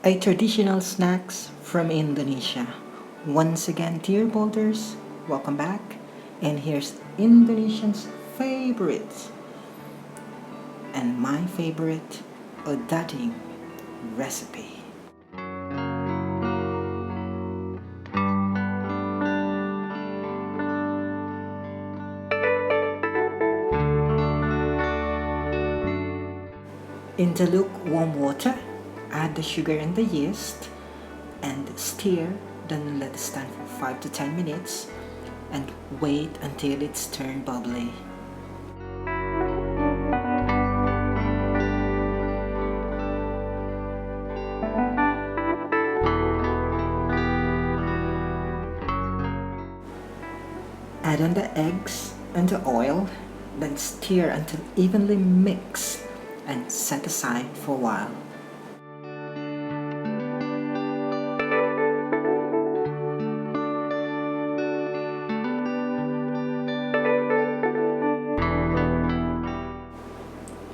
A traditional snacks from Indonesia. Once again, dear boulders, welcome back. And here's Indonesians' favorites and my favorite ODADING recipe. In the lukewarm water, add the sugar and the yeast and stir, then let it stand for 5 to 10 minutes and wait until it's turned bubbly. Add on the eggs and the oil, then stir until evenly mixed and set aside for a while.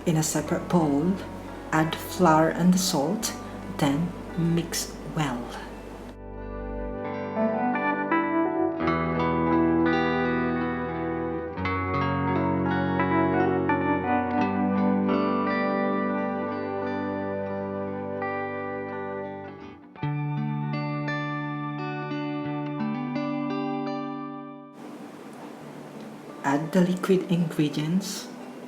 In a separate bowl, add flour and the salt, then mix well. Add the liquid ingredients.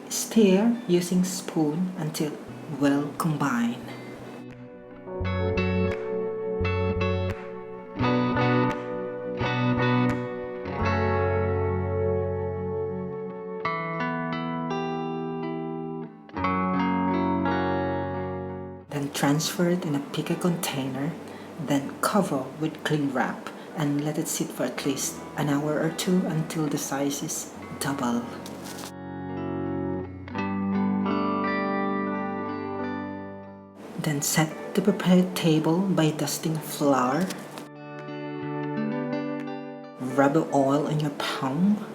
Stir using spoon until well combined. Then transfer it in a picker container, then cover with cling wrap and let it sit for at least an hour or two until the size is double. Then set the prepared table by dusting flour. Rub the oil on your palm.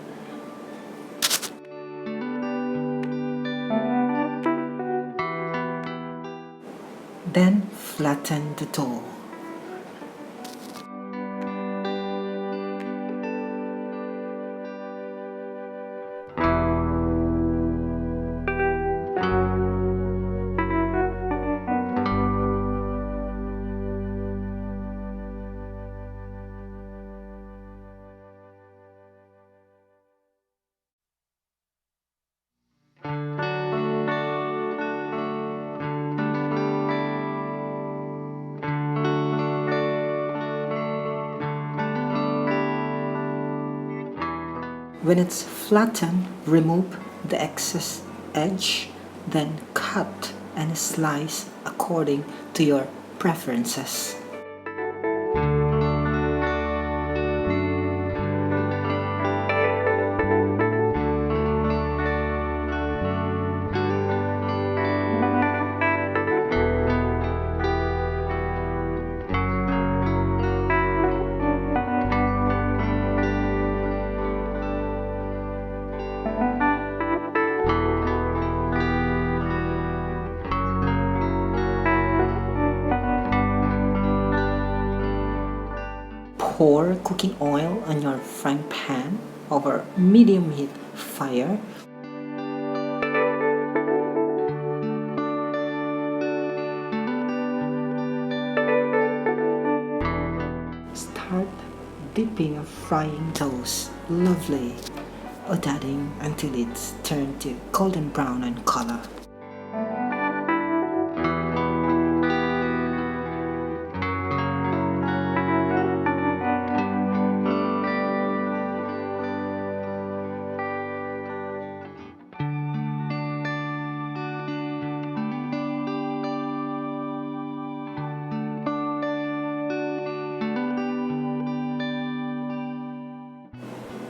Then flatten the dough. When it's flattened, remove the excess edge, then cut and slice according to your preferences. Pour cooking oil on your frying pan over medium heat fire. Start dipping or frying those lovely ODADING until it's turned to golden brown in color.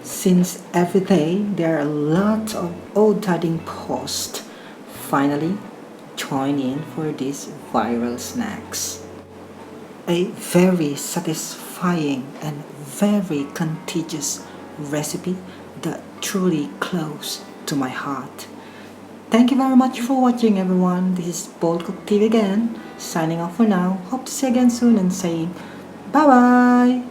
Since every day there are a lot of ODADING posts, finally join in for these viral snacks. A very satisfying and very contagious recipe that truly close to my heart. Thank you very much for watching, everyone. This is Bold Cook TV again, signing off for now. Hope to see you again soon and saying bye bye.